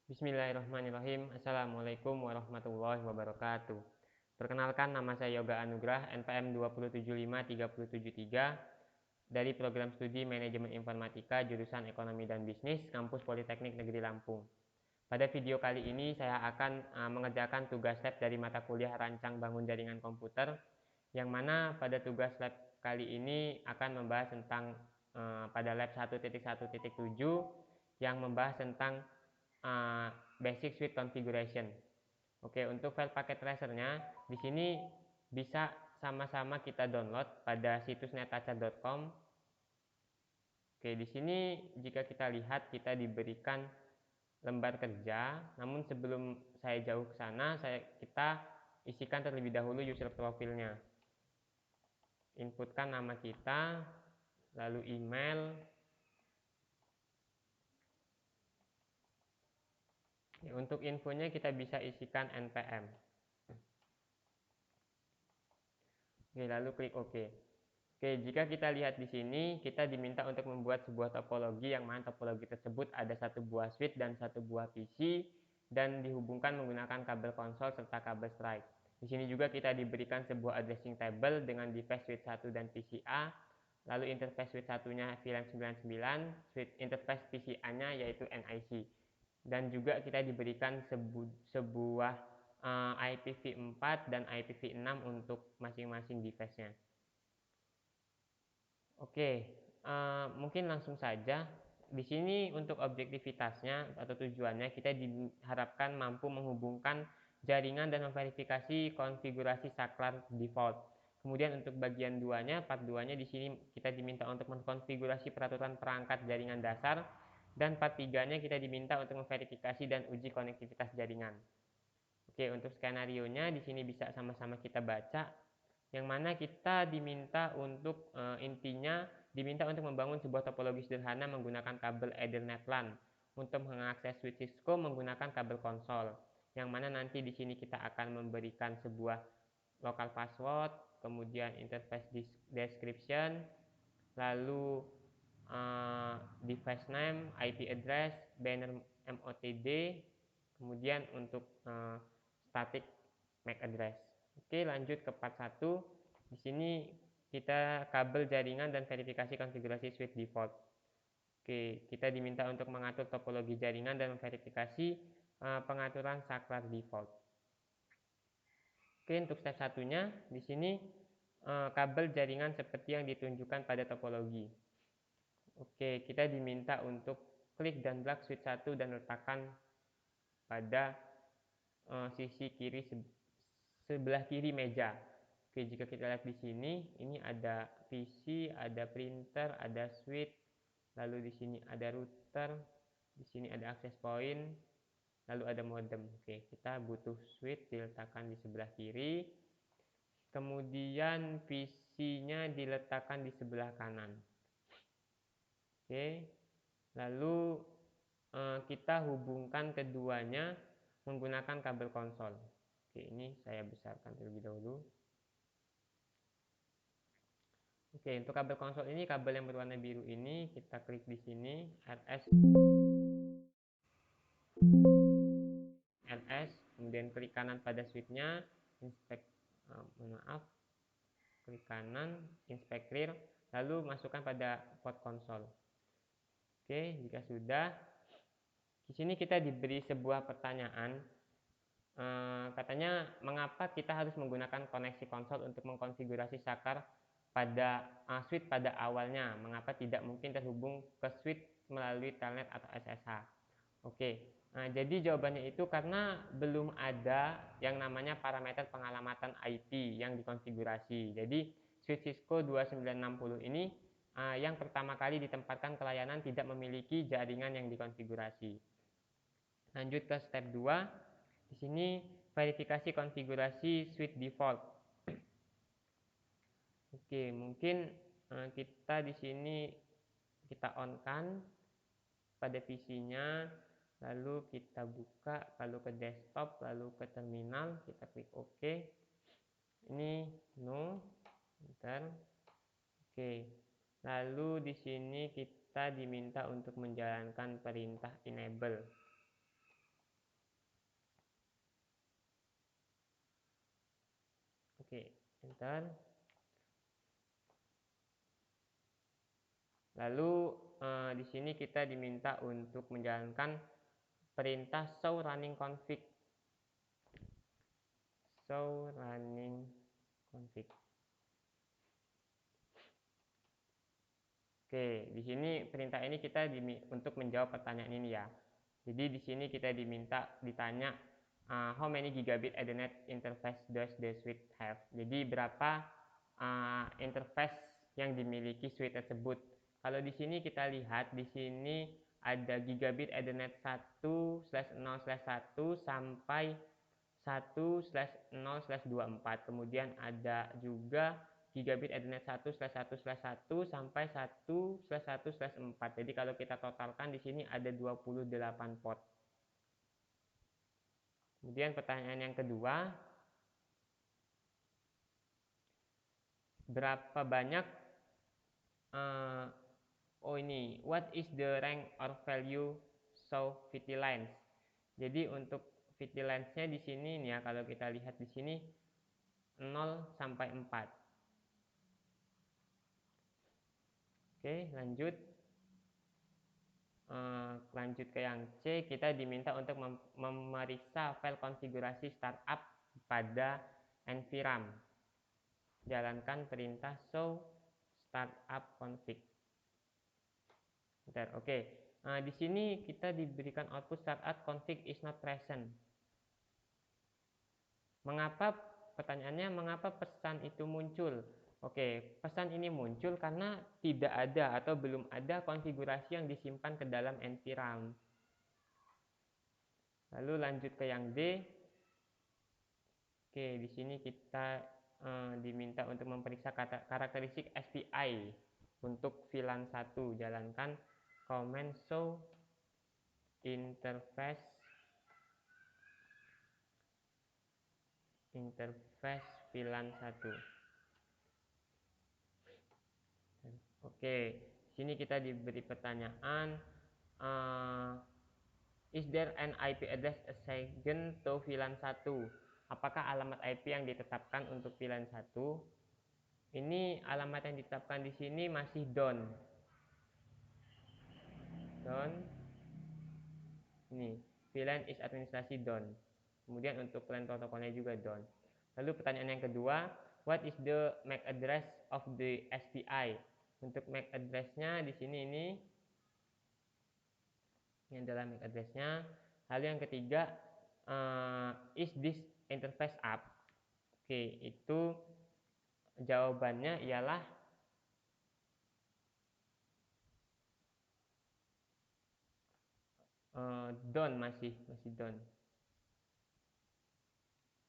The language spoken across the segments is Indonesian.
Bismillahirrahmanirrahim. Assalamualaikum warahmatullahi wabarakatuh. Perkenalkan, nama saya Yoga Anugrah, NPM 2753773 dari Program Studi Manajemen Informatika jurusan Ekonomi dan Bisnis, Kampus Politeknik Negeri Lampung. Pada video kali ini saya akan mengerjakan tugas lab dari mata kuliah Rancang Bangun Jaringan Komputer, yang mana pada tugas lab kali ini akan membahas tentang pada lab 1.1.7 yang membahas tentang basic switch configuration. Oke, untuk file paket tracernya di sini bisa sama-sama kita download pada situs netaca.com. Oke, di sini jika kita lihat kita diberikan lembar kerja, namun sebelum saya jauh ke sana, kita isikan terlebih dahulu user profilnya. Inputkan nama kita, lalu email. Untuk infonya kita bisa isikan npm. Oke, lalu klik OK. Oke, jika kita lihat di sini, kita diminta untuk membuat sebuah topologi yang mana topologi tersebut ada satu buah switch dan satu buah PC dan dihubungkan menggunakan kabel konsol serta kabel strike. Di sini juga kita diberikan sebuah addressing table dengan device switch 1 dan PCA, lalu interface switch satunya VLAN 99, switch interface PCA-nya yaitu NIC. Dan juga kita diberikan sebuah IPv4 dan IPv6 untuk masing-masing device-nya. Oke, mungkin langsung saja. Di sini untuk objektivitasnya atau tujuannya kita diharapkan mampu menghubungkan jaringan dan memverifikasi konfigurasi saklar default. Kemudian untuk bagian 2-nya, part 2-nya di sini kita diminta untuk mengkonfigurasi peraturan perangkat jaringan dasar, dan part 3-nya kita diminta untuk memverifikasi dan uji konektivitas jaringan. Oke, untuk skenario-nya di sini bisa sama-sama kita baca, yang mana kita diminta untuk intinya diminta untuk membangun sebuah topologi sederhana menggunakan kabel Ethernet LAN untuk mengakses switch Cisco menggunakan kabel konsol, yang mana nanti di sini kita akan memberikan sebuah local password, kemudian interface description, lalu device name, IP address, banner MOTD, kemudian untuk static MAC address. Oke, lanjut ke part 1. Di sini kita kabel jaringan dan verifikasi konfigurasi switch default. Oke, kita diminta untuk mengatur topologi jaringan dan memverifikasi pengaturan saklar default. Oke, untuk step satunya di sini kabel jaringan seperti yang ditunjukkan pada topologi. Oke, kita diminta untuk klik dan drag switch 1 dan letakkan pada sisi kiri sebelah kiri meja. Oke, jika kita lihat di sini, ini ada PC, ada printer, ada switch, lalu di sini ada router, di sini ada access point, lalu ada modem. Oke, kita butuh switch diletakkan di sebelah kiri, kemudian PC-nya diletakkan di sebelah kanan. Oke, lalu kita hubungkan keduanya menggunakan kabel konsol. Oke, ini saya besarkan terlebih dahulu. Oke, untuk kabel konsol ini, kabel yang berwarna biru ini kita klik di sini RS, kemudian klik kanan pada switch-nya, klik kanan, inspect clear, lalu masukkan pada port konsol. Oke, jika sudah, di sini kita diberi sebuah pertanyaan. Katanya mengapa kita harus menggunakan koneksi konsol untuk mengkonfigurasi saklar pada switch pada awalnya, mengapa tidak mungkin terhubung ke switch melalui telnet atau SSH. Oke, jadi jawabannya itu karena belum ada yang namanya parameter pengalamatan IP yang dikonfigurasi. Jadi switch Cisco 2960 ini yang pertama kali ditempatkan ke layanan tidak memiliki jaringan yang dikonfigurasi. Lanjut ke step 2. Di sini verifikasi konfigurasi switch default. Oke, mungkin kita di sini kita on-kan pada PC-nya, lalu kita buka, lalu ke desktop, lalu ke terminal, kita klik OK. Ini no, bentar. Oke, lalu di sini kita diminta untuk menjalankan perintah enable. Oke, enter. Lalu di sini kita diminta untuk menjalankan perintah show running config. Show running config. Oke, di sini perintah ini kita untuk menjawab pertanyaan ini ya. Jadi di sini kita ditanya how many gigabit Ethernet interface does the switch have? Jadi berapa interface yang dimiliki switch tersebut? Kalau di sini kita lihat di sini ada gigabit Ethernet 1/0/1 sampai 1/0/24. Kemudian ada juga gigabit Ethernet 1/1/1 sampai 1/1/4. Jadi kalau kita totalkan di sini ada 28 port. Kemudian pertanyaan yang kedua, berapa banyak what is the rank or value show VT lines? Jadi untuk VT lines-nya di sini nih ya, kalau kita lihat di sini 0 sampai 4. Oke, lanjut ke yang C. Kita diminta untuk memeriksa file konfigurasi startup pada NVRAM. Jalankan perintah show startup config. Bentar, oke. Di sini kita diberikan output startup config is not present. Pertanyaannya mengapa pesan itu muncul? Oke, pesan ini muncul karena tidak ada atau belum ada konfigurasi yang disimpan ke dalam NVRAM. Lalu lanjut ke yang D. Oke, di sini kita diminta untuk memeriksa karakteristik SPI untuk VLAN 1. Jalankan command show interface VLAN 1. Oke, di sini kita diberi pertanyaan is there an IP address assigned to VLAN 1? Apakah alamat IP yang ditetapkan untuk VLAN 1? Ini alamat yang ditetapkan di sini masih don. Ini VLAN is administrasi don. Kemudian untuk LAN protokolnya juga don. Lalu pertanyaan yang kedua, what is the MAC address of the SPI? Untuk MAC address-nya di sini ini adalah MAC address-nya. Lalu yang ketiga, is this interface up? Oke, itu jawabannya ialah don, masih don.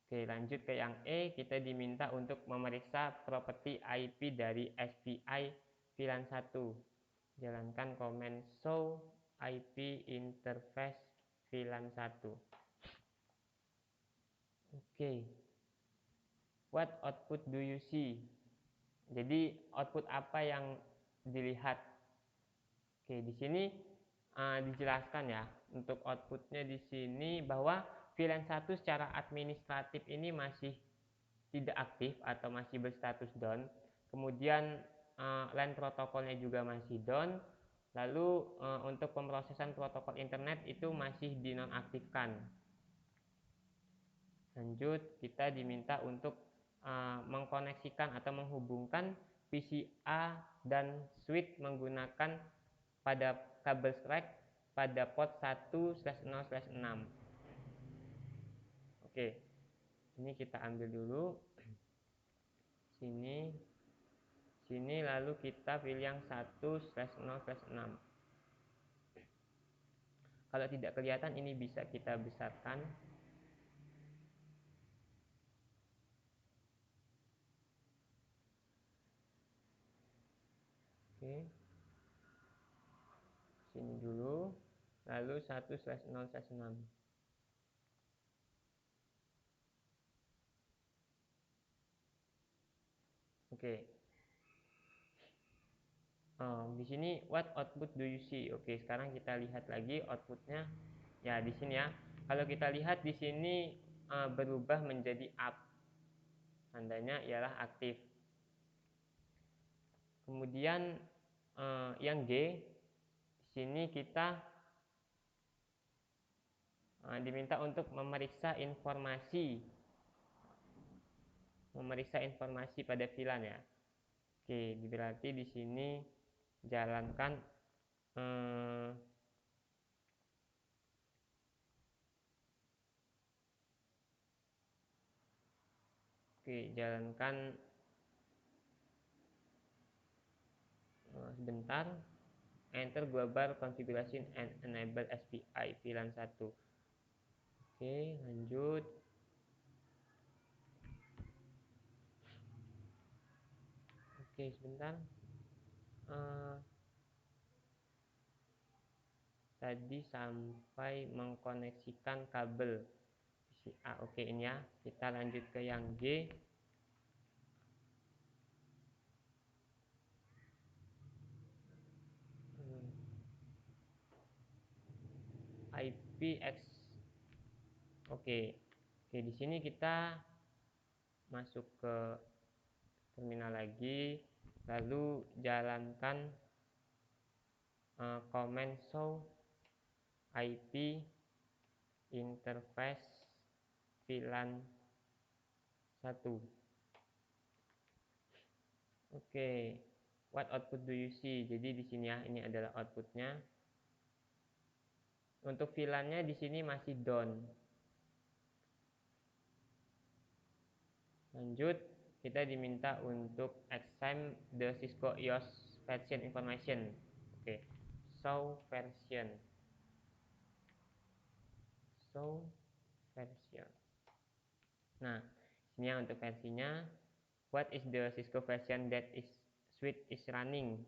Oke, lanjut ke yang E. Kita diminta untuk memeriksa properti IP dari SPI VLAN 1. Jalankan command show IP interface VLAN 1. Oke. What output do you see? Jadi output apa yang dilihat? Oke, di sini dijelaskan ya untuk outputnya di sini bahwa VLAN 1 secara administratif ini masih tidak aktif atau masih berstatus down. Kemudian LAN protokolnya juga masih down. Lalu untuk pemrosesan protokol internet itu masih dinonaktifkan. Lanjut, kita diminta untuk mengkoneksikan atau menghubungkan PCA dan switch menggunakan pada kabel strike pada port 1/0/6. Oke, ini kita ambil dulu sini lalu kita pilih yang 1/0/6. Kalau tidak kelihatan ini bisa kita besarkan. Oke, sini dulu lalu 1/0/6. Oke. Di sini what output do you see? Oke, sekarang kita lihat lagi outputnya. Ya, di sini ya. Kalau kita lihat di sini berubah menjadi up. tandanya ialah aktif. Kemudian yang G, di sini kita diminta untuk memeriksa informasi pada VLAN ya. Oke, berarti di sini jalankan sebentar, enter global configuration and enable SPI VLAN 1. Oke, lanjut. Oke, sebentar. Tadi sampai mengkoneksikan kabel PCA. Oke, ini ya. Kita lanjut ke yang G. IPX. Oke, di sini kita masuk ke terminal lagi, lalu jalankan command show IP interface VLAN 1. Oke, what output do you see? Jadi di sini ya, ini adalah outputnya. Untuk VLAN-nya di sini masih down. Lanjut, kita diminta untuk examine the Cisco EOS version information. Oke, show version. Nah, ini ya untuk versinya. What is the Cisco version that is suite is running?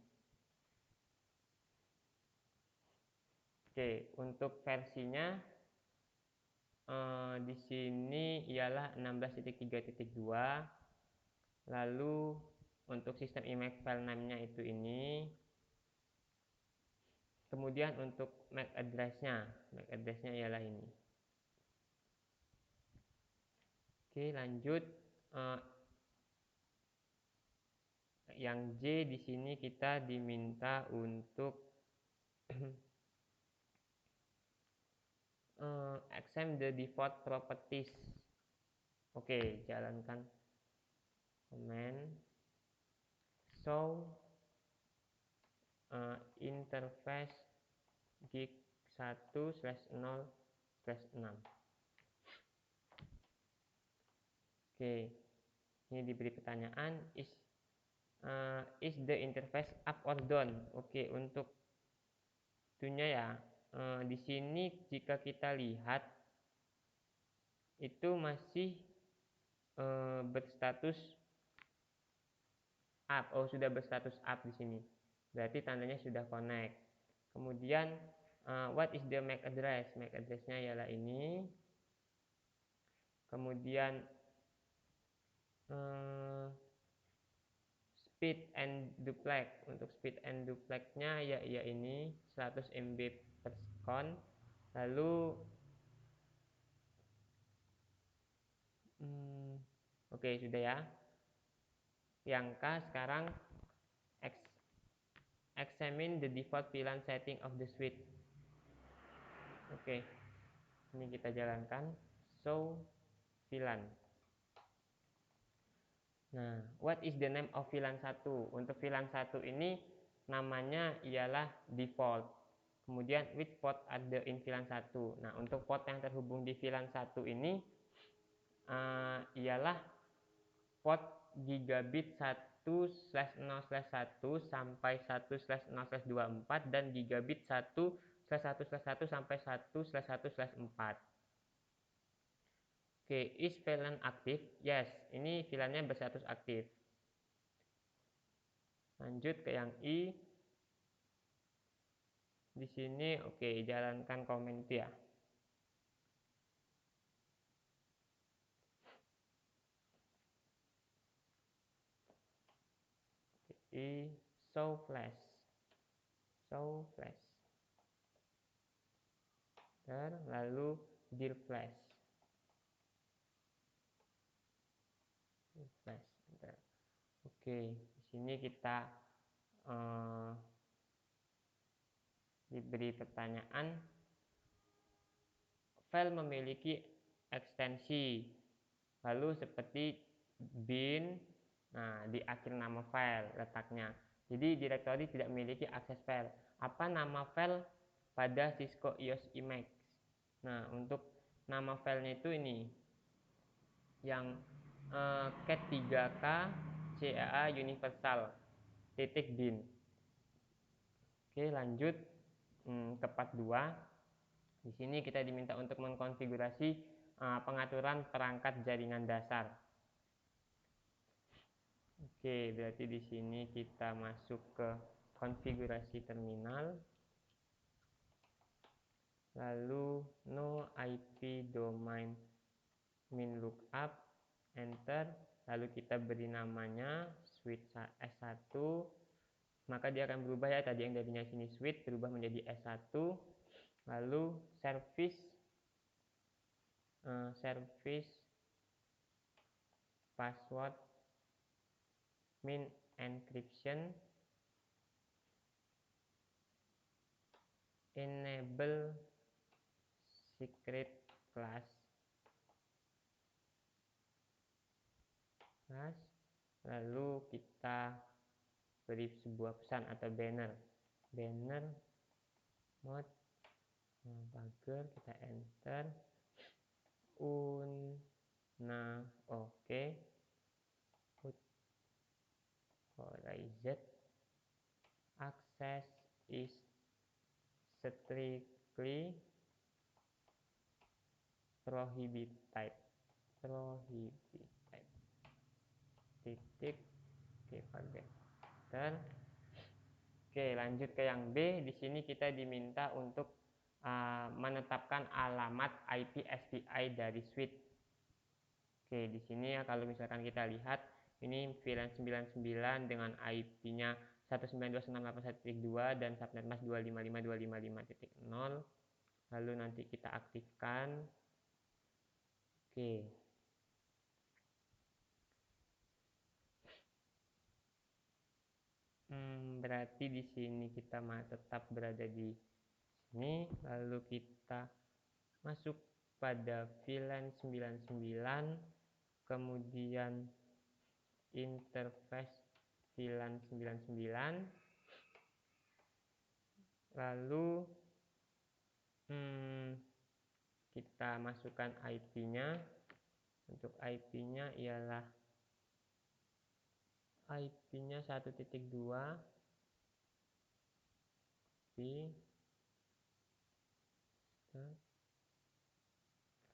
Oke, untuk versinya di sini ialah 16.3.2. Lalu untuk sistem email file name-nya itu ini. Kemudian untuk MAC address-nya ialah ini. Oke, lanjut. Yang J di sini kita diminta untuk examine the default properties. Oke, jalankan command show interface gig 1/0/6. Oke, ini diberi pertanyaan is the interface up or down? Oke, untuk itunya ya, di sini jika kita lihat itu masih berstatus up. Oh, sudah berstatus up di sini. Berarti tandanya sudah connect. Kemudian what is the MAC address? MAC address-nya ialah ini. Kemudian speed and duplex. Untuk speed and duplex-nya ya ini 100 MB per second. Lalu oke, sudah ya. Yang K sekarang examine the default VLAN setting of the suite. Oke, ini kita jalankan show VLAN. Nah, what is the name of VLAN 1? Untuk VLAN 1 ini namanya ialah default. Kemudian which port ada in VLAN 1? Nah, untuk port yang terhubung di VLAN 1 ini ialah port gigabit 1/0/1 sampai 1/0/24 dan gigabit 1/1/1 sampai 1/1/4. Oke, is VLAN aktif? Yes, ini VLAN-nya berstatus aktif. Lanjut ke yang I. Di sini oke, jalankan komen itu ya. I show flash. Lalu deal flash. Oke, di sini kita diberi pertanyaan, file memiliki ekstensi, lalu seperti bin, nah di akhir nama file letaknya. Jadi direktori tidak memiliki akses file. Apa nama file pada Cisco EOS Emacs? Nah, untuk nama filenya itu ini, yang cat3k caa universal .bin. Oke, lanjut ke part 2. Di sini kita diminta untuk mengkonfigurasi pengaturan perangkat jaringan dasar. Oke, berarti di sini kita masuk ke konfigurasi terminal. Lalu no IP domain min lookup, enter. Lalu kita beri namanya switch S1. Maka dia akan berubah ya, tadi yang tadinya sini switch berubah menjadi S1. Lalu service password min encryption, enable secret class, lalu kita beri sebuah pesan atau banner mode pagar, kita enter. Oke, authorized access is strictly prohibited. Titik. Oke, pagar. Oke, lanjut ke yang B. Di sini kita diminta untuk menetapkan alamat IP SPI dari switch. Oke, di sini ya kalau misalkan kita lihat ini VLAN 99 dengan IP-nya 192.168.1.2 dan subnet mask 255.255.0. Lalu nanti kita aktifkan. Oke. Berarti di sini kita tetap berada di sini. Lalu kita masuk pada VLAN 99, kemudian interface VLAN 99, lalu kita masukkan IP-nya. Untuk IP-nya ialah IP-nya 1.2.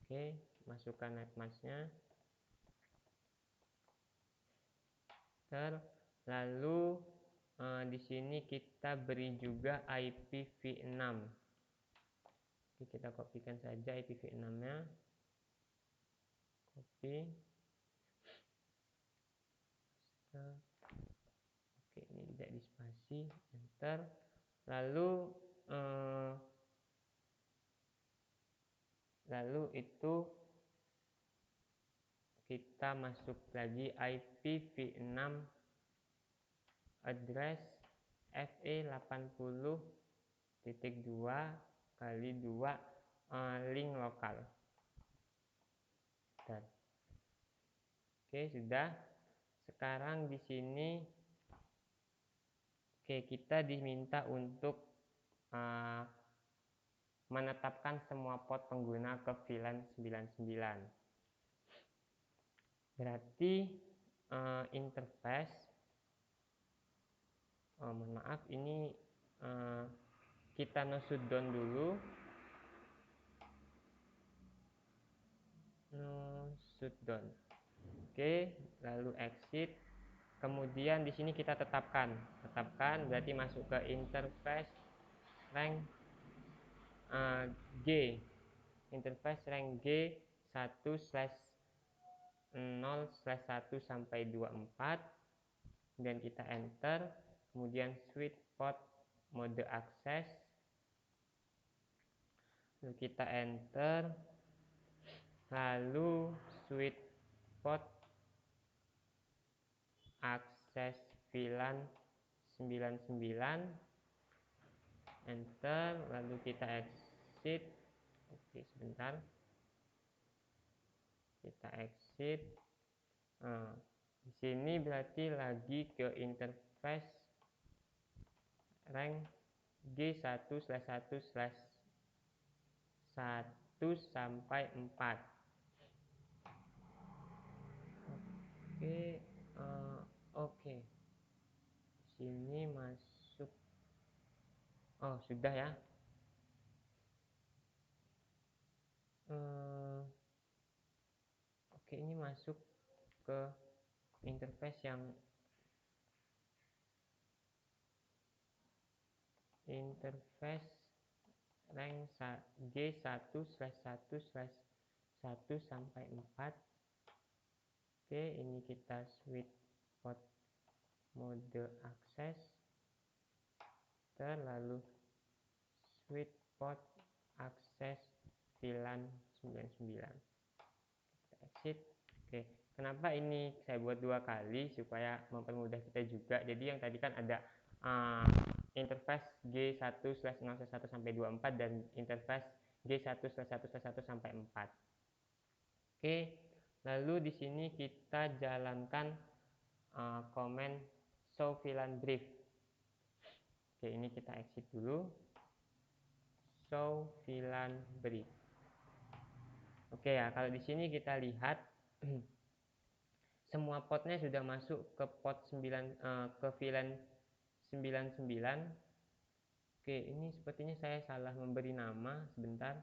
Oke, masukkan netmasknya. Lalu di sini kita beri juga IPv6. Oke, kita kopikan saja IPv6-nya. Oke, ini tidak dispasi, enter. Lalu itu kita masuk lagi IPv6 address FE80.2/2 link lokal. Oke, sudah. Sekarang di sini kita diminta untuk menetapkan semua port pengguna ke VLAN 99. Berarti interface, mohon maaf, ini kita no shutdown dulu. Oke, lalu exit. Kemudian di sini kita tetapkan berarti masuk ke interface rank G. Interface rank G 1/0/1 sampai 24. Kemudian kita enter. Kemudian switch port mode akses. Lalu kita enter. Lalu switch port akses VLAN 99, enter, lalu kita exit. Oke, sebentar, kita exit. Nah, di sini berarti lagi ke interface rank G1/1/1 sampai 4. Oke, oke. Di sini masuk. Oh, sudah ya. Oke, ini masuk ke interface yang interface rank G1/1/1 sampai 4. Oke, ini kita switch port mode akses, lalu switch port akses VLAN 99. Kita exit. Oke, kenapa ini saya buat 2 kali? Supaya mempermudah kita juga. Jadi yang tadi kan ada interface G1/0/1 sampai 24 dan interface G1/1/1 sampai 4. Oke, lalu di sini kita jalankan command show VLAN brief. Oke, ini kita exit dulu. Show VLAN brief. Oke ya, kalau di sini kita lihat semua potnya sudah masuk ke port 9, ke VLAN 99. Oke, ini sepertinya saya salah memberi nama, sebentar.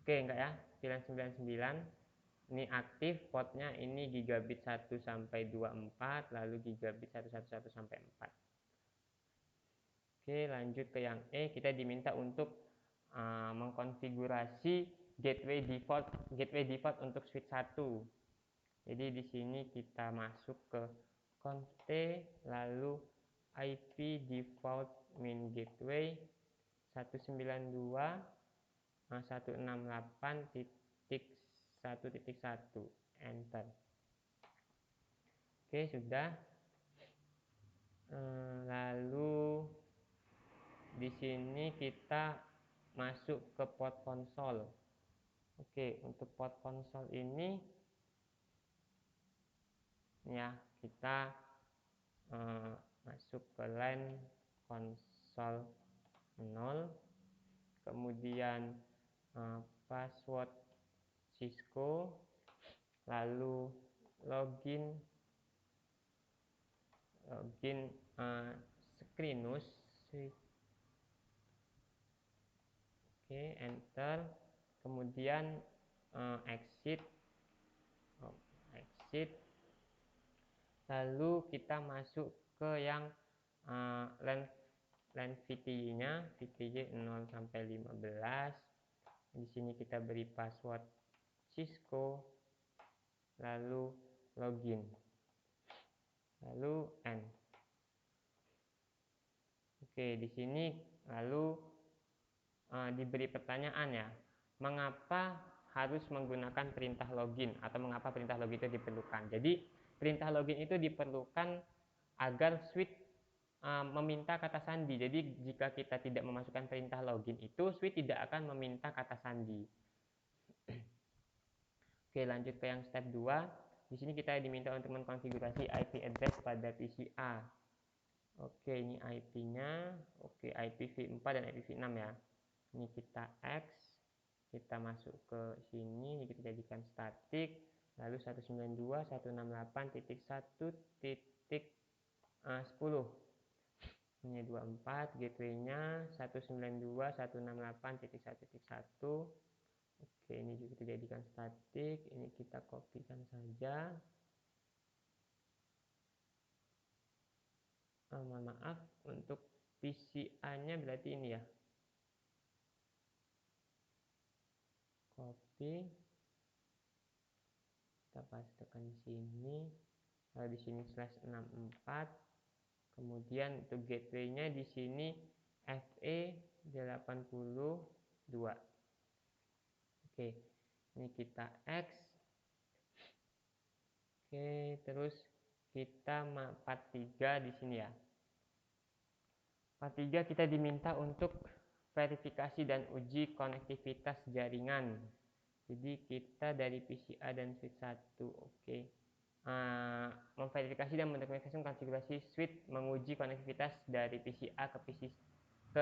Oke, enggak ya, VLAN 99 ini aktif, portnya ini gigabit 1 sampai 24, lalu gigabit 111 sampai 4. Oke, lanjut ke yang E, kita diminta untuk mengkonfigurasi gateway default untuk switch 1. Jadi di sini kita masuk ke conft, lalu IP default main gateway 192.168.1.1, enter. Oke, sudah. Lalu di sini kita masuk ke port konsol. Oke, untuk port konsol ini ya, kita masuk ke line konsol 0, kemudian password Cisco, lalu login Screenus. Oke, enter, kemudian exit, lalu kita masuk ke yang LAN VTY-nya, VTY 0 sampai 15. Di sini kita beri password Cisco, lalu login, lalu N. Oke, di sini lalu diberi pertanyaan ya, mengapa harus menggunakan perintah login atau mengapa perintah login itu diperlukan. Jadi perintah login itu diperlukan agar switch meminta kata sandi. Jadi jika kita tidak memasukkan perintah login itu, switch tidak akan meminta kata sandi. Oke, lanjut ke yang step 2. Di sini kita diminta untuk mengkonfigurasi IP address pada PC A. Oke, ini IP-nya. Oke, IPv4 dan IPv6 ya. Ini kita X, kita masuk ke sini, ini kita jadikan static, lalu 192.168.1.10. Ini 24, gateway-nya 192.168.1.1. Oke, ini juga kita jadikan static, ini kita kopikan saja. Mohon maaf, untuk PCA-nya berarti ini ya. Copy, kita pastekan di sini, lalu di sini /64, kemudian untuk gateway-nya di sini FE82. Oke, ini kita X, Oke, terus kita part 3 di sini ya. Part 3 kita diminta untuk verifikasi dan uji konektivitas jaringan. Jadi kita dari PCA dan switch 1, oke. Memverifikasi dan mendokumentasikan konfigurasi switch, menguji konektivitas dari PCA ke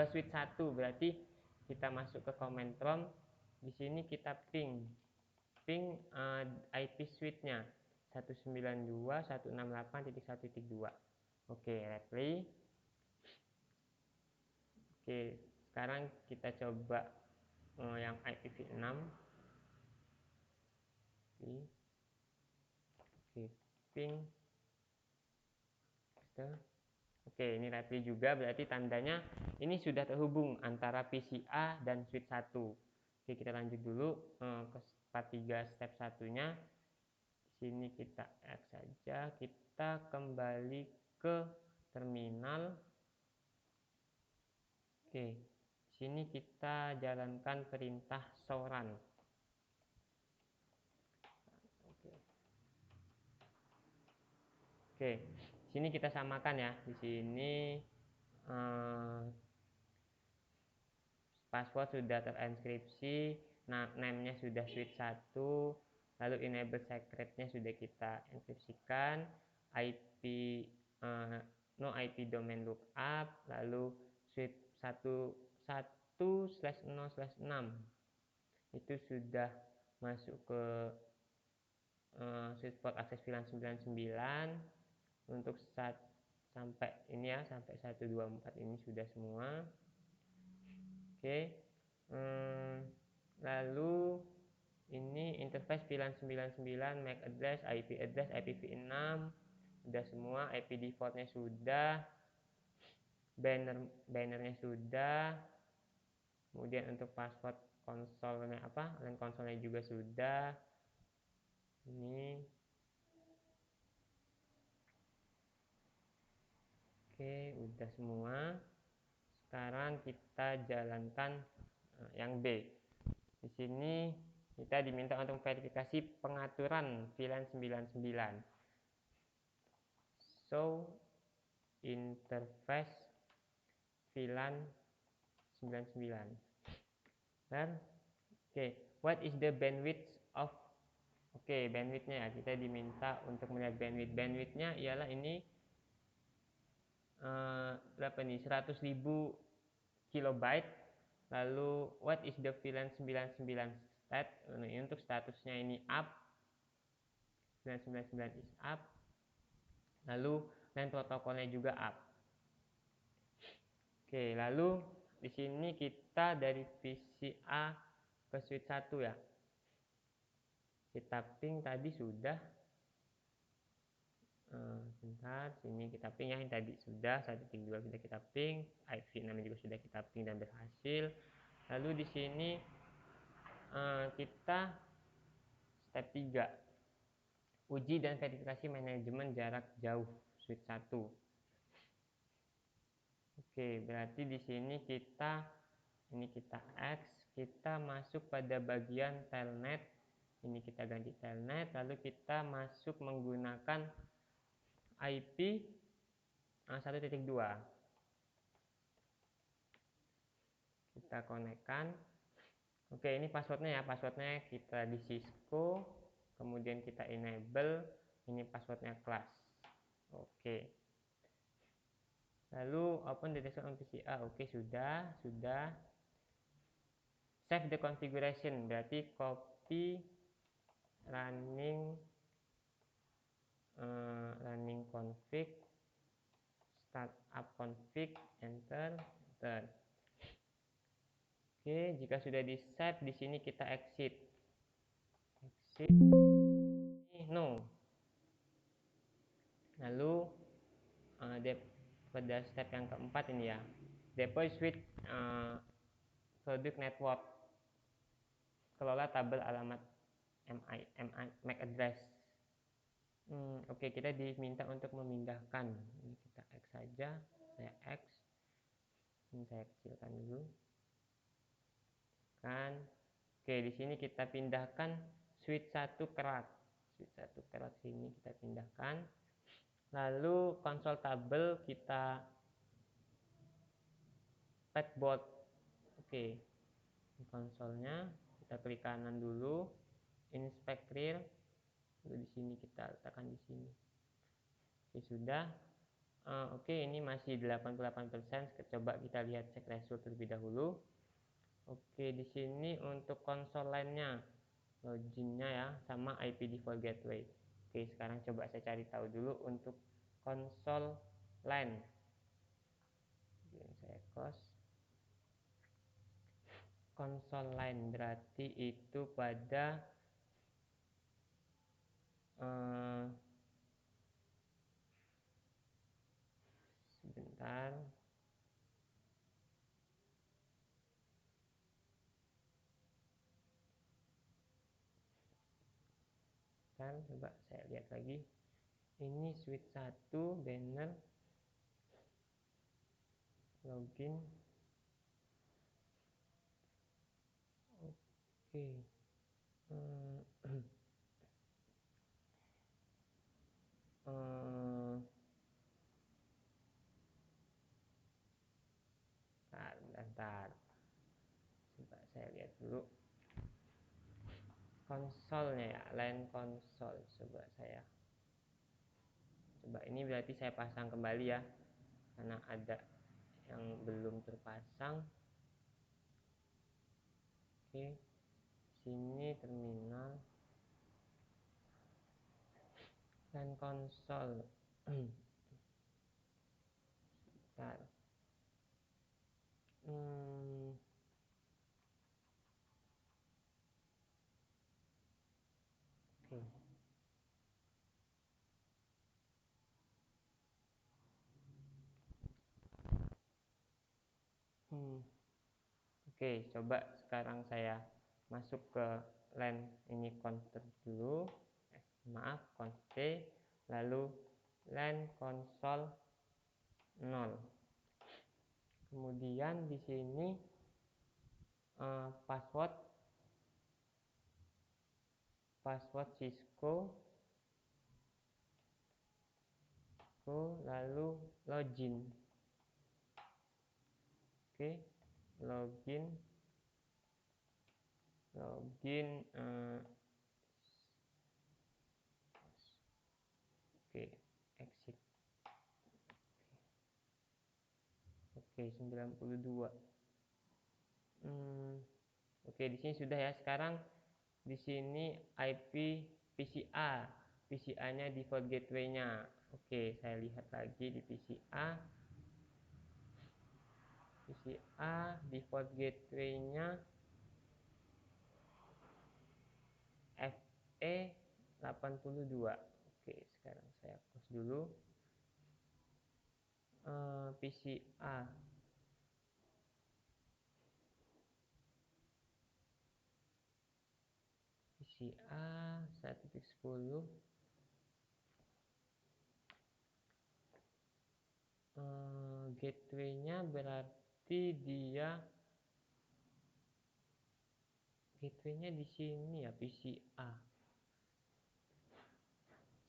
switch 1. Berarti kita masuk ke command prompt. Di sini kita ping IP switch-nya 192.168.1.2. Oke, replay. Oke, sekarang kita coba yang IPv6. Oke, ping. Oke, ini replay juga, berarti tandanya ini sudah terhubung antara PCA dan switch 1. Oke, kita lanjut dulu ke part 3 step satunya. Di sini kita X saja, kita kembali ke terminal. Oke, di sini kita jalankan perintah show run. Oke, di sini kita samakan ya. Di sini password sudah terenkripsi, name-nya sudah switch 1, lalu enable secret-nya sudah kita enkripsikan, IP no IP domain lookup, lalu switch 1.1/0/6 itu sudah masuk ke switch port akses VLAN 99. Untuk sampai ini ya, sampai 124 ini sudah semua. Oke, lalu ini interface VLAN 99, MAC address, IP address, IPv6 sudah semua, IP defaultnya sudah, bannernya sudah, kemudian untuk password konsolnya LAN konsolnya juga sudah. Ini oke, udah semua. Sekarang kita jalankan yang B. Di sini kita diminta untuk verifikasi pengaturan VLAN 99. So interface VLAN 99. Dan what is the bandwidth of bandwidthnya ya, kita diminta untuk melihat bandwidthnya ialah ini berapa nih, 100.000 kilobyte. Lalu what is the VLAN 99 stat, ini untuk statusnya ini up, VLAN 99 is up, lalu LAN protokolnya juga up. Oke, lalu di sini kita dari PCA ke switch 1 ya, kita ping tadi sudah, bentar, sini kita ping ya, yang tadi sudah 1.2 sudah kita ping, IP namanya juga sudah kita ping dan berhasil. Lalu di sini kita step 3, uji dan verifikasi manajemen jarak jauh switch 1. Oke, berarti di sini kita X, kita masuk pada bagian telnet. Ini kita ganti telnet, lalu kita masuk menggunakan IP 1.2. Kita konekkan. Oke, ini passwordnya ya, passwordnya kita di Cisco, kemudian kita enable, ini passwordnya class. Oke, lalu open detection on PCA. Oke, sudah. Save the configuration, berarti copy running config, startup config, enter. Oke, jika sudah di save, di sini kita exit. No. Lalu pada step yang keempat ini ya, deploy switch product network, kelola tabel alamat MAC address. Oke, kita diminta untuk memindahkan. Ini kita X saja, saya X. Ini saya kecilkan dulu. Oke, di sini kita pindahkan switch 1 ke rack. switch 1 kelak sini kita pindahkan. Lalu konsol tabel kita pegboard. Oke, konsolnya kita klik kanan dulu, inspect real, lalu di sini kita letakkan di sini. Oke, sudah. Oke, ini masih 88%. Coba kita lihat cek result terlebih dahulu. Oke, di sini untuk konsol lainnya, loginnya ya, sama IP default gateway. Oke, sekarang coba saya cari tahu dulu untuk konsol LAN. Saya close. Konsol LAN berarti itu pada sebentar. Coba saya lihat lagi. Ini switch 1 banner login. Oke. Bentar. Coba saya lihat dulu konsolnya ya, LAN konsol. Coba ini berarti saya pasang kembali ya, karena ada yang belum terpasang. Oke, sini terminal LAN konsol. Bentar. Oke. Oke, coba sekarang saya masuk ke LAN ini konfig dulu. Maaf, config, lalu LAN konsol 0. Kemudian di sini password Cisco, lalu login. Oke, login. Oke, exit. Oke, 92. Oke, di sini sudah ya. Sekarang di sini IP PCA-nya default gateway-nya. Oke, saya lihat lagi di PCA default gateway-nya FE82. Oke, sekarang saya close dulu. PCA 1.10. Gateway-nya berarti gateway-nya di sini ya, PCA.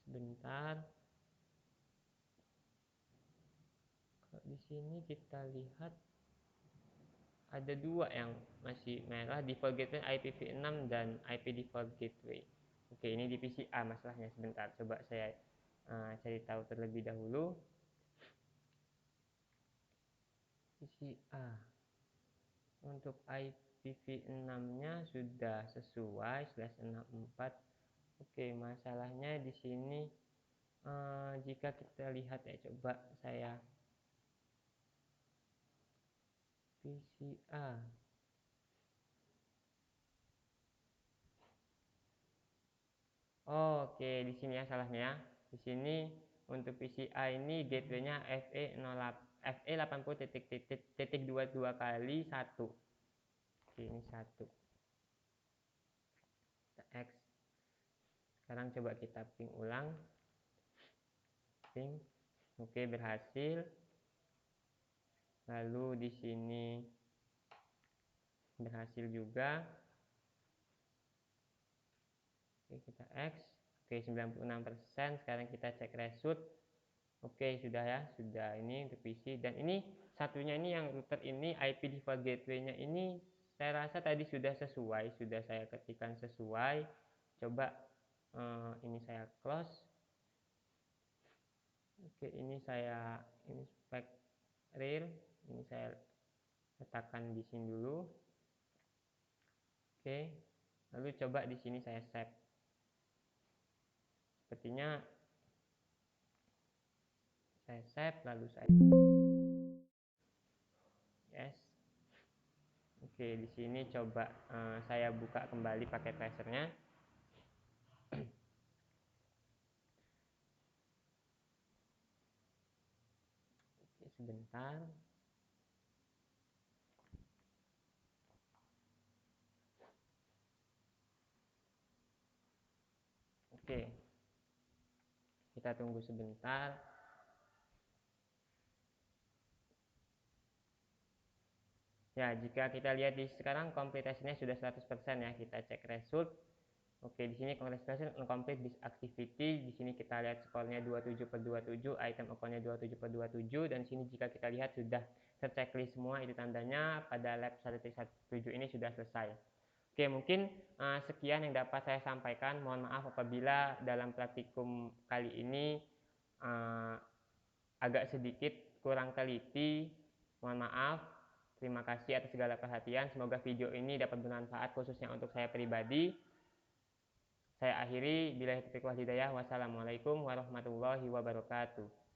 Sebentar. Kalau di sini kita lihat ada dua yang masih merah, default gateway IPv6 dan IP default gateway. Oke, ini di PCA masalahnya. Sebentar, coba saya cari tahu terlebih dahulu. PCA untuk IPv6-nya sudah sesuai /64. Oke, masalahnya di sini jika kita lihat ya, coba saya PCA. Oke, di sini ya salahnya ya. Di sini untuk PCA ini gateway-nya FE80.22 kali 1. Oke, ini 1. Kita X. Sekarang coba kita ping ulang. Ping. Oke, berhasil. Lalu di sini berhasil juga. Oke, kita X. Oke, 96%. Sekarang kita cek result. Oke, sudah ya, sudah ini untuk PC. Dan ini satunya ini yang router ini IP default gateway-nya ini saya rasa tadi sudah sesuai, sudah saya ketikkan sesuai. Coba ini saya close. Oke, ini saya inspect real, ini saya letakkan di sini dulu. Oke, lalu coba di sini saya save. Sepertinya saya save, lalu saya yes. Oke, di sini coba saya buka kembali pakai tracernya. Oke, sebentar. Oke, kita tunggu sebentar. Ya, jika kita lihat di sekarang kompletasinya sudah 100% ya. Kita cek result. Oke, di sini congratulations incomplete this activity. Di sini kita lihat skornya 27/27, item account-nya 27/27, dan di sini jika kita lihat sudah terchecklist semua, itu tandanya pada lab 1.17 ini sudah selesai. Oke, mungkin sekian yang dapat saya sampaikan. Mohon maaf apabila dalam praktikum kali ini agak sedikit kurang teliti. Mohon maaf. Terima kasih atas segala perhatian. Semoga video ini dapat bermanfaat khususnya untuk saya pribadi. Saya akhiri, billahi taufiq wal hidayah. Wassalamualaikum warahmatullahi wabarakatuh.